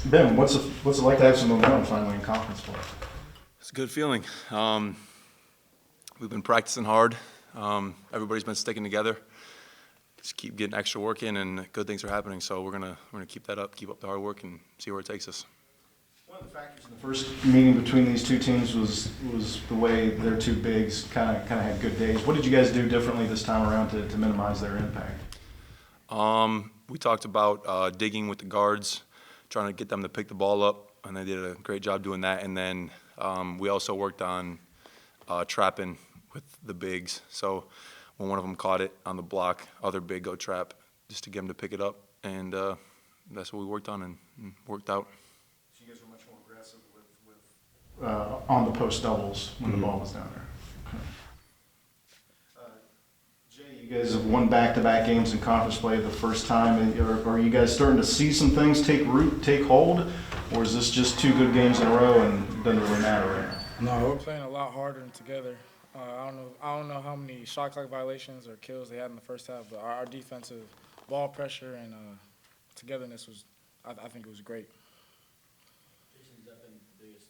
Ben, what's it like to have some momentum finally in conference play? It's a good feeling. We've been practicing hard. Everybody's been sticking together. Just keep getting extra work in, and good things are happening. So we're gonna keep that up, keep up the hard work, and see where it takes us. One of the factors in the first meeting between these two teams was the way their two bigs kind of had good days. What did you guys do differently this time around to minimize their impact? We talked about digging with the guards, trying to get them to pick the ball up, and they did a great job doing that. And then we also worked on trapping with the bigs. So when one of them caught it on the block, other big go trap, just to get them to pick it up. And that's what we worked on and worked out. So you guys were much more aggressive with on the post doubles when the ball was down there. Jay, you guys have won back-to-back games in conference play the first time. Are you guys starting to see some things take root, take hold, or is this just two good games in a row and it doesn't really matter right now? No, we're playing a lot harder and together. I don't know how many shot clock violations or kills they had in the first half, but our defensive ball pressure and togetherness was, I think it was great. Jason, has that been the biggest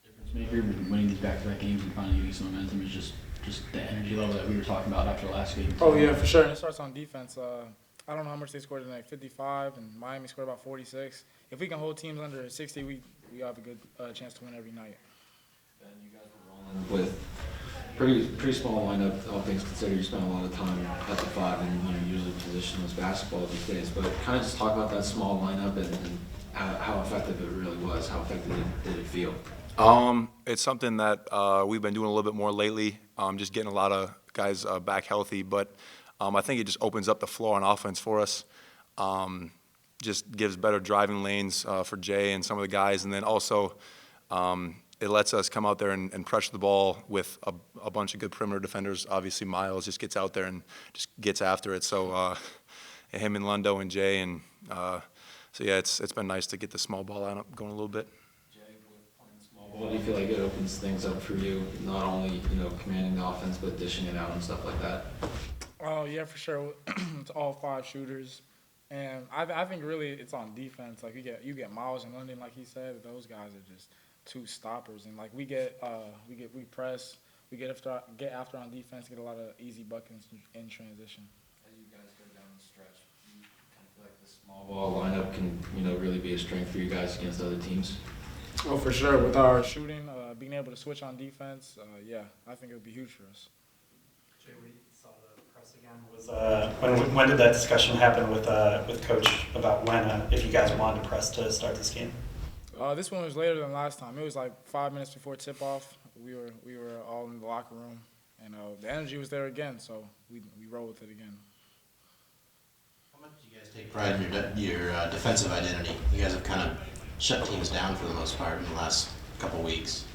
difference maker in winning these back-to-back games and finally getting some momentum? Is just the energy level that we were talking about after the last game? Oh yeah, for sure. And it starts on defense. I don't know how much they scored tonight, 55, and Miami scored about 46. If we can hold teams under 60, we have a good chance to win every night. And you guys were rolling with pretty small lineup, all things considered. You spent a lot of time at the five, and usually positionless basketball these days. But kind of just talk about that small lineup and how effective it really was. How effective did it feel? It's something that we've been doing a little bit more lately, just getting a lot of guys back healthy. But I think it just opens up the floor on offense for us. Just gives better driving lanes for Jay and some of the guys. And then also it lets us come out there and pressure the ball with a bunch of good perimeter defenders. Obviously, Miles just gets out there and just gets after it. So him and Lundo and Jay. And so, yeah, it's been nice to get the small ball lineup going a little bit. Well, do you feel like it opens things up for you, not only commanding the offense, but dishing it out and stuff like that? Oh yeah, for sure. It's all five shooters, and I think really it's on defense. Like you get Miles and London, like he said. Those guys are just two stoppers, and like we press, we get after on defense, get a lot of easy buckets in transition. As you guys go down the stretch, do you kind of feel like the small ball lineup can really be a strength for you guys against other teams? Oh, for sure. With our shooting, being able to switch on defense, yeah, I think it would be huge for us. Jay, we saw the press again. When did that discussion happen with Coach about if you guys wanted to press to start this game? This one was later than last time. It was like 5 minutes before tip-off. We were all in the locker room, and the energy was there again, so we rolled with it again. How much do you guys take pride in your defensive identity? You guys have kind of shut teams down for the most part in the last couple weeks.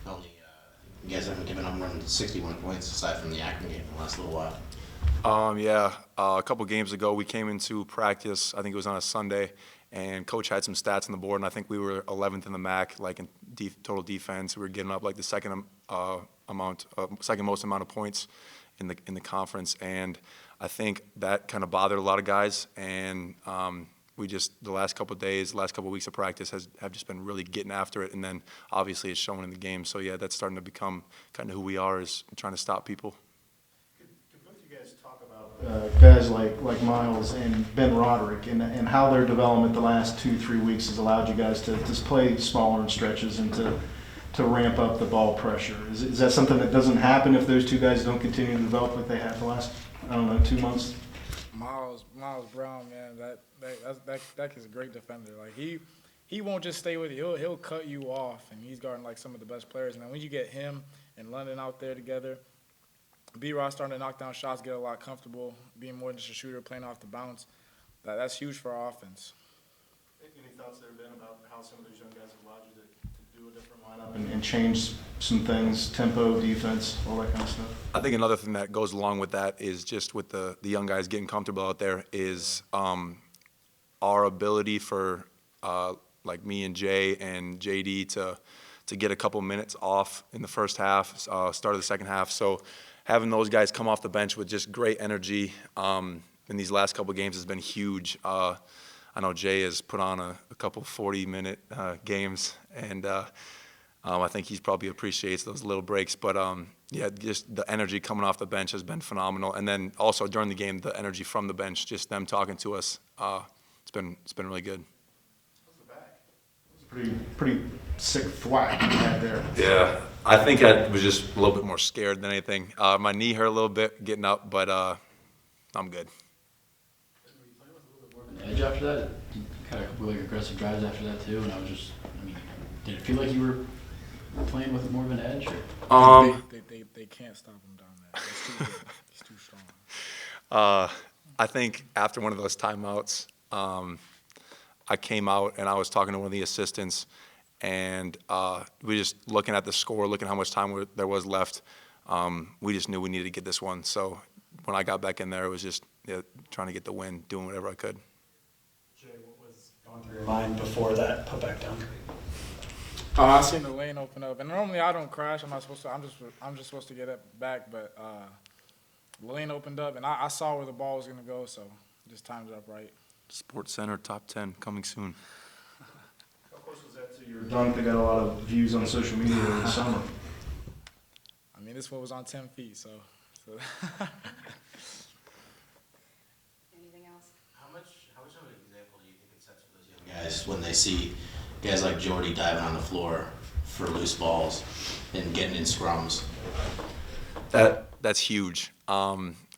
You guys haven't given up more than 61 points aside from the Akron game in the last little while. Yeah, a couple games ago we came into practice. I think it was on a Sunday, and Coach had some stats on the board, and I think we were 11th in the MAC, like in total defense. We were giving up like the second most amount of points in the conference, and I think that kind of bothered a lot of guys. And we just the last couple of days, last couple of weeks of practice have just been really getting after it, and then obviously it's showing in the game. So yeah, that's starting to become kind of who we are, is trying to stop people. Could both of you guys talk about guys like Miles and Ben Roderick and how their development the last 2-3 weeks has allowed you guys to just play smaller in stretches and to ramp up the ball pressure? Is that something that doesn't happen if those two guys don't continue to develop like they have the last 2 months? Miles Brown, man, that kid's a great defender. Like he won't just stay with you. He'll cut you off, and he's guarding like some of the best players. And then when you get him and London out there together, B-Ross starting to knock down shots, get a lot comfortable, being more than just a shooter, playing off the bounce. That's huge for our offense. Any thoughts there, Ben, about how some of those young guys have allowed you to do a different lineup and change some things, tempo, defense, all that kind of stuff? I think another thing that goes along with that is just with the young guys getting comfortable out there is our ability for like me and Jay and JD to get a couple minutes off in the first half, start of the second half. So having those guys come off the bench with just great energy in these last couple games has been huge. I know Jay has put on a couple 40-minute games, and I think he probably appreciates those little breaks. But yeah, just the energy coming off the bench has been phenomenal. And then also during the game, the energy from the bench, just them talking to us, it's been really good. Pretty sick thwack you had there. Yeah, I think I was just a little bit more scared than anything. My knee hurt a little bit getting up, but I'm good. Were you playing with a little bit more of an edge after that? You kind of really aggressive drives after that too, and I was just, I mean, did it feel like you were playing with more of an edge? Or? They can't stop him down there. He's too good. He's too strong. I think after one of those timeouts, I came out and I was talking to one of the assistants, and we just looking at the score, looking how much time there was left. We just knew we needed to get this one. So when I got back in there, it was just trying to get the win, doing whatever I could. Jay, what was going through your mind before that putback dunk? I seen the lane open up, and normally I don't crash. I'm not supposed to. I'm just supposed to get it back, but the lane opened up, and I saw where the ball was gonna go, so just timed it up right. Sports Center top 10 coming soon. How close was that to your dunk that got a lot of views on social media over the summer? I mean, this one was on 10 feet, so. Anything else? How much of an example do you think it sets for those young guys when they see guys like Jordy diving on the floor for loose balls and getting in scrums? That's huge,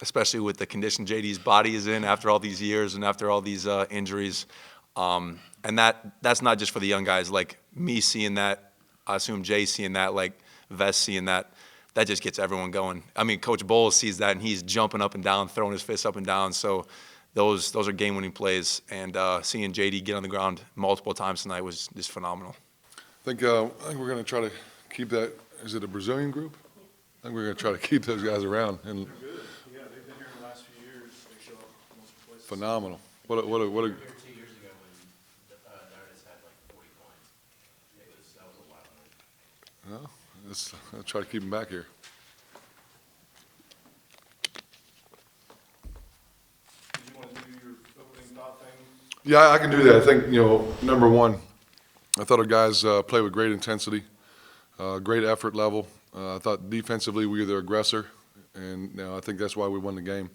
especially with the condition JD's body is in after all these years and after all these injuries. And that's not just for the young guys. Like me seeing that, I assume Jay seeing that, like Vest seeing that, that just gets everyone going. I mean, Coach Bowles sees that, and he's jumping up and down, throwing his fists up and down. So those are game-winning plays. And seeing JD get on the ground multiple times tonight was just phenomenal. I think we're going to try to keep that. Is it a Brazilian group? I think we're going to try to keep those guys around. And They're good. Yeah, they've been here in the last few years. They show up most places. phenomenal. What a Here 2 years ago when Dardis had like 40 points. That was a wild night. well, let's try to keep them back here. Did you want to do your opening thought thing? Yeah, I can do that. I think, number one, I thought our guys played with great intensity, great effort level. I thought defensively we were their aggressor, and I think that's why we won the game.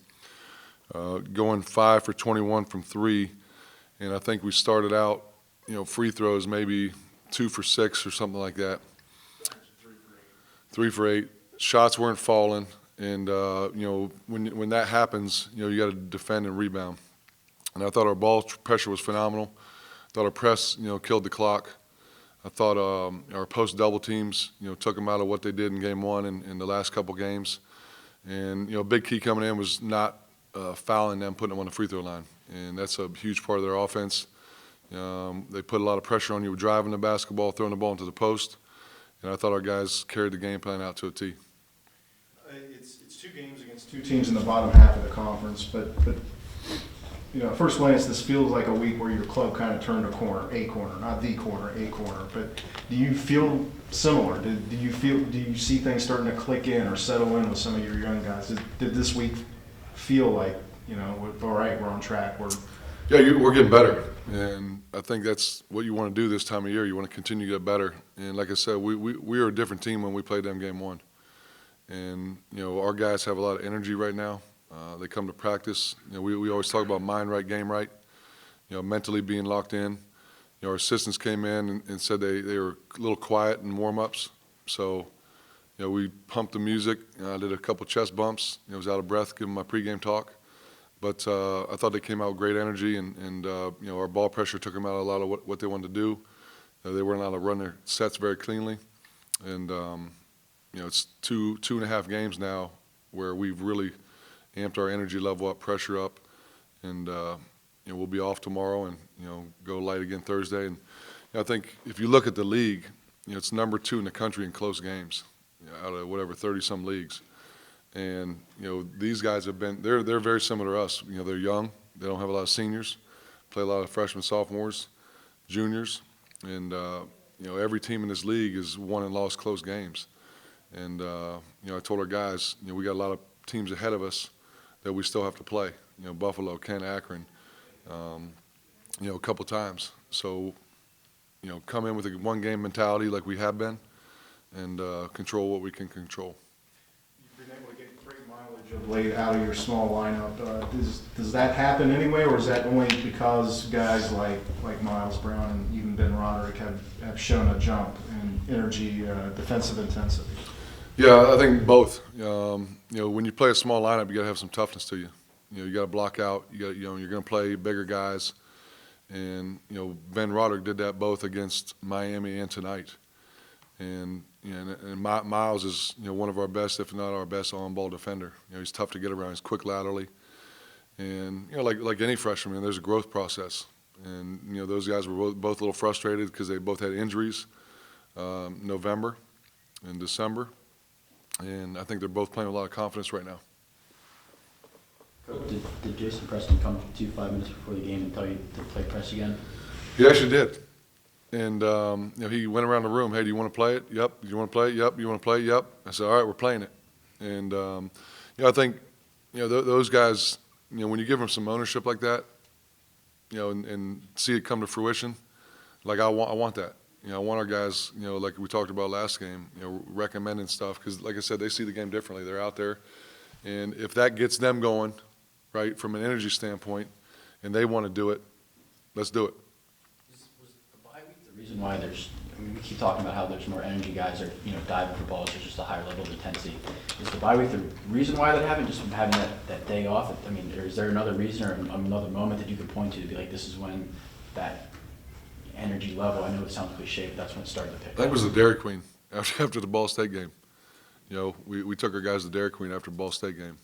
Going 5 for 21 from 3, and I think we started out, free throws maybe 2 for 6 or something like that. 3 for 8. Shots weren't falling, and when that happens, you got to defend and rebound. And I thought our ball pressure was phenomenal. I thought our press, killed the clock. I thought our post double teams, took them out of what they did in game 1 and in the last couple games. And a big key coming in was not fouling them, putting them on the free throw line, and that's a huge part of their offense. They put a lot of pressure on you driving the basketball, throwing the ball into the post, and I thought our guys carried the game plan out to a T. It's 2 games against 2 teams in the bottom half of the conference, but at first glance, this feels like a week where your club kind of turned a corner, not the corner, a corner. But do you feel similar? Do you see things starting to click in or settle in with some of your young guys? Did this week feel like, all right, we're on track? We're getting better, and I think that's what you want to do this time of year. You want to continue to get better. And like I said, we were a different team when we played them game 1. And, our guys have a lot of energy right now. They come to practice. We always talk about mind right, game right, mentally being locked in. Our assistants came in and said they were a little quiet in warm-ups. So, we pumped the music. I did a couple chest bumps. I was out of breath giving my pregame talk. But I thought they came out with great energy, and our ball pressure took them out of a lot of what they wanted to do. They weren't allowed to run their sets very cleanly. And, it's two and a half games now where we've really amped our energy level up, pressure up, and we'll be off tomorrow and go light again Thursday. And I think if you look at the league, it's number 2 in the country in close games, out of whatever 30-some leagues. And these guys have been they're very similar to us. They're young, they don't have a lot of seniors, play a lot of freshmen, sophomores, juniors, and every team in this league has won and lost close games. And I told our guys, we got a lot of teams ahead of us that we still have to play. Buffalo, Kent, Akron, a couple times. So, come in with a one-game mentality like we have been, and control what we can control. You've been able to get great mileage of late out of your small lineup. Does that happen anyway, or is that only because guys like Miles Brown and even Ben Roderick have shown a jump in energy, defensive intensity? Yeah, I think both. When you play a small lineup, you got to have some toughness to you. You got to block out. You're going to play bigger guys, and Ben Roderick did that both against Miami and tonight. And Miles is one of our best, if not our best, on-ball defender. He's tough to get around. He's quick laterally, and like any freshman, there's a growth process. And those guys were both a little frustrated because they both had injuries, November and December, and I think they're both playing with a lot of confidence right now. Did Jason Preston come to you 5 minutes before the game and tell you to play press again? He actually did. And, he went around the room, hey, do you want to play it? Yep. Do you want to play it? Yep. You want to play it? Yep. I said, all right, we're playing it. And, I think, those guys, when you give them some ownership like that, and see it come to fruition, like I want that. I want our guys, like we talked about last game, recommending stuff. Because, like I said, they see the game differently. They're out there. And if that gets them going, right, from an energy standpoint, and they want to do it, let's do it. Was the bye week the reason why we keep talking about how there's more energy guys are, diving for balls, there's just a higher level of intensity. Is the bye week the reason why that happened, just from having that day off? I mean, or is there another reason or another moment that you could point to be like, this is when that energy level, I know it sounds cliche, but that's when it started to pick up? That was the Dairy Queen after the Ball State game. We took our guys to Dairy Queen after the Ball State game.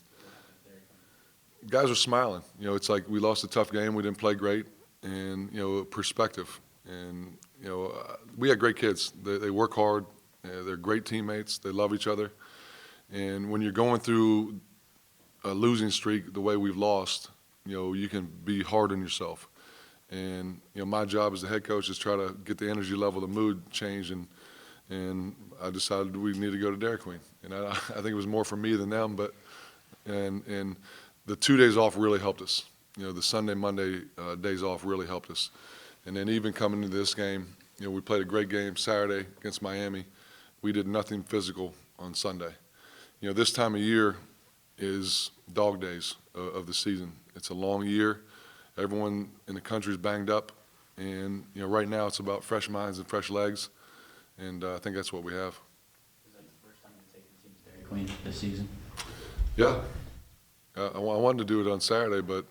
Guys are smiling. It's like we lost a tough game. We didn't play great. And, perspective. And, we had great kids. They work hard. They're great teammates. They love each other. And when you're going through a losing streak the way we've lost, you can be hard on yourself. And, my job as the head coach is try to get the energy level, the mood changed. And I decided we need to go to Dairy Queen. And I think it was more for me than them. But and the 2 days off really helped us. The Sunday, Monday days off really helped us. And then even coming into this game, we played a great game Saturday against Miami. We did nothing physical on Sunday. This time of year is dog days of the season. It's a long year. Everyone in the country is banged up. And, right now it's about fresh minds and fresh legs. And I think that's what we have. Is that the first time you've taken the team to Dairy Queen this season? Yeah. I wanted to do it on Saturday, but,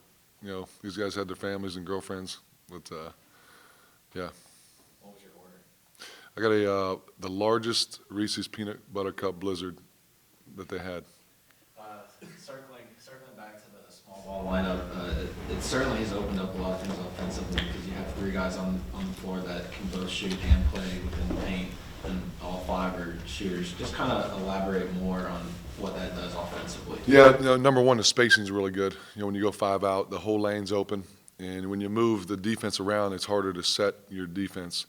these guys had their families and girlfriends. But, yeah. What was your order? I got the largest Reese's Peanut Butter Cup Blizzard that they had. Circling back to the small ball lineup, it certainly has opened up a lot of things offensively because you have three guys on the floor that can both shoot and play within the paint, and all five are shooters. Just kind of elaborate more on what that does offensively. Yeah, number one, the spacing is really good. When you go 5 out, the whole lane's open. And when you move the defense around, it's harder to set your defense.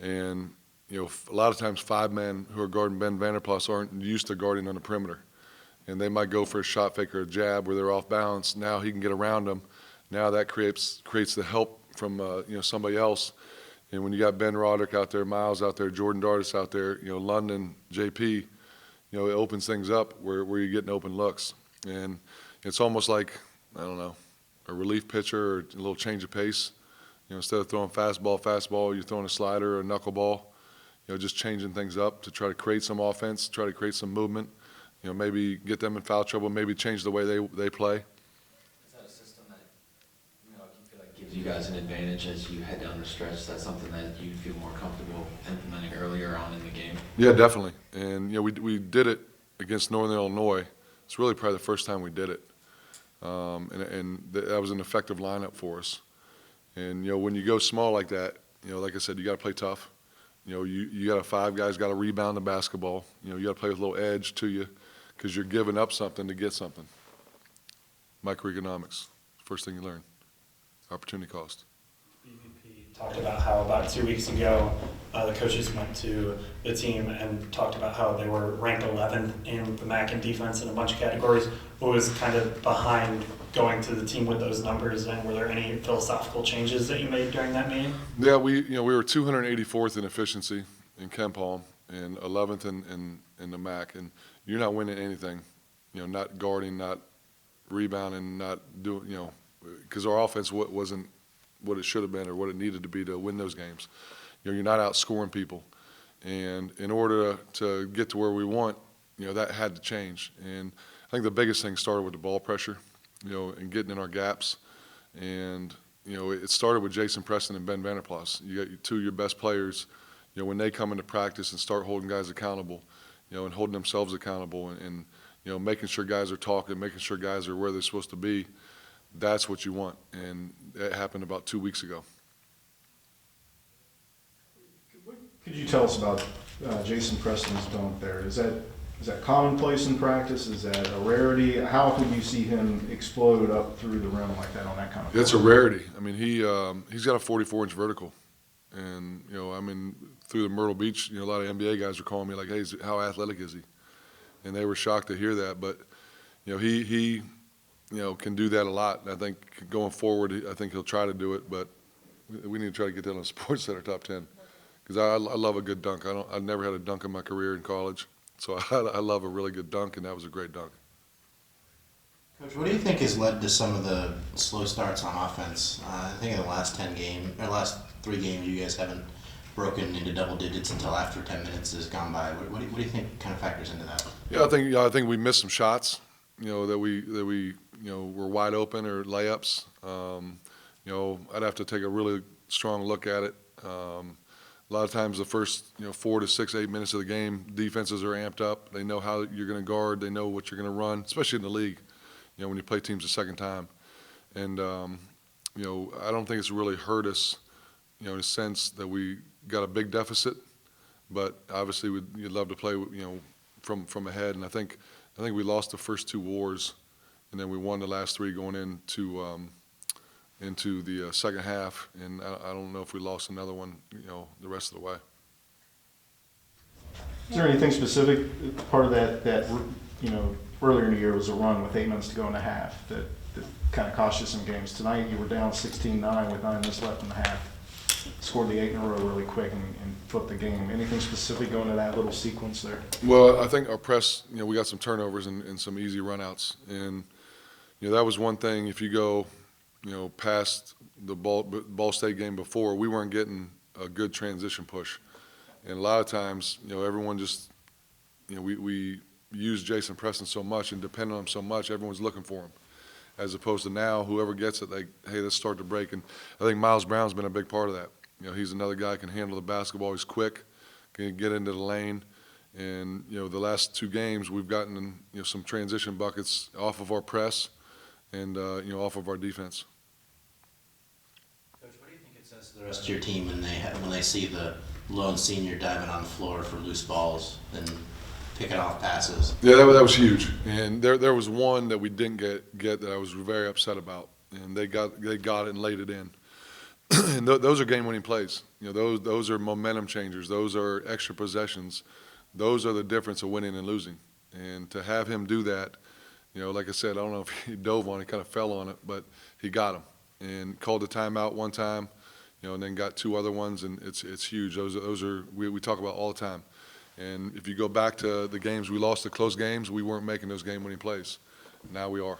And, a lot of times 5 men who are guarding Ben Vanderplas aren't used to guarding on the perimeter. And they might go for a shot fake or a jab where they're off balance. Now he can get around them. Now that creates the help from, somebody else. And when you got Ben Roderick out there, Miles out there, Jordan Dardis out there, London, JP, it opens things up where you're getting open looks. And it's almost like, I don't know, a relief pitcher or a little change of pace. Instead of throwing fastball, you're throwing a slider or a knuckleball. Just changing things up to try to create some offense, try to create some movement. Maybe get them in foul trouble, maybe change the way they play. Is that a system that you feel like gives you guys an advantage as you head down the stretch? Is that something that you feel more comfortable implementing earlier on in the game? Yeah, definitely. And we did it against Northern Illinois. It's really probably the first time we did it. And that was an effective lineup for us. And, when you go small like that, like I said, you got to play tough. You got 5 guys got to rebound the basketball. You got to play with a little edge to you because you're giving up something to get something. Microeconomics, first thing you learn. Opportunity cost. BVP talked about how about 2 weeks ago the coaches went to the team and talked about how they were ranked 11th in the MAC in defense in a bunch of categories. What was kind of behind going to the team with those numbers, and were there any philosophical changes that you made during that meeting? Yeah, we were 284th in efficiency in KenPom and 11th in the MAC, and you're not winning anything, not guarding, not rebounding, not doing, because our offense wasn't what it should have been or what it needed to be to win those games. You're not outscoring people, and in order to get to where we want, that had to change. And I think the biggest thing started with the ball pressure, and getting in our gaps, and it started with Jason Preston and Ben Vanderplas. You got two of your best players, when they come into practice and start holding guys accountable, and holding themselves accountable, and making sure guys are talking, making sure guys are where they're supposed to be. That's what you want, and that happened about 2 weeks ago. Could you tell us about Jason Preston's dunk there? Is that commonplace in practice? Is that a rarity? How often do you see him explode up through the rim like that on that kind of It's a court? rarity. I mean, he's got a 44-inch vertical, and through the Myrtle Beach, a lot of NBA guys were calling me like, "Hey, how athletic is he?" And they were shocked to hear that. But he can do that a lot. And I think going forward, I think he'll try to do it. But we need to try to get that on the Sports Center top 10 because I love a good dunk. I've never had a dunk in my career in college, so I love a really good dunk, and that was a great dunk. Coach, what do you think has led to some of the slow starts on offense? I think in the last 3 games, you guys haven't broken into double digits until after 10 minutes has gone by. What do you think kind of factors into that? Yeah, I think we missed some shots, that we were wide open or layups. I'd have to take a really strong look at it. A lot of times the first 4 to 6, 8 minutes of the game, defenses are amped up. They know how you're going to guard. They know what you're going to run, especially in the league. When you play teams the second time, and I don't think it's really hurt us, in a sense that we got a big deficit, but obviously you'd love to play, from ahead. And I think we lost the first 2 wars, and then we won the last 3 going into the second half. And I don't know if we lost another one, the rest of the way. Is there anything specific, part of that earlier in the year was a run with 8 minutes to go in the half that kind of cost you some games. Tonight you were down 16-9 with 9 minutes left in the half. Scored the 8 in a row really quick and flipped the game. Anything specific going to that little sequence there? Well, I think our press, we got some turnovers and some easy runouts. And, that was one thing. If you go, past the Ball State game before, we weren't getting a good transition push. And a lot of times, everyone just, we use Jason Preston so much and depend on him so much, everyone's looking for him. As opposed to now, whoever gets it, hey, let's start the break. And I think Miles Brown's been a big part of that. He's another guy who can handle the basketball. He's quick, can get into the lane. And, the last 2 games, we've gotten, some transition buckets off of our press and, off of our defense. Coach, what do you think it says to the rest of your team when they see the lone senior diving on the floor for loose balls and picking off passes? Yeah, that was huge. And there was one that we didn't get that I was very upset about. And they got it and laid it in. And those are game-winning plays. Those are momentum changers. Those are extra possessions. Those are the difference of winning and losing. And to have him do that, like I said, I don't know if he dove on it, kind of fell on it, but he got him and called the timeout one time, and then got 2 other ones, and it's huge. Those are we talk about all the time. And if you go back to the games we lost, the close games, we weren't making those game-winning plays. Now we are.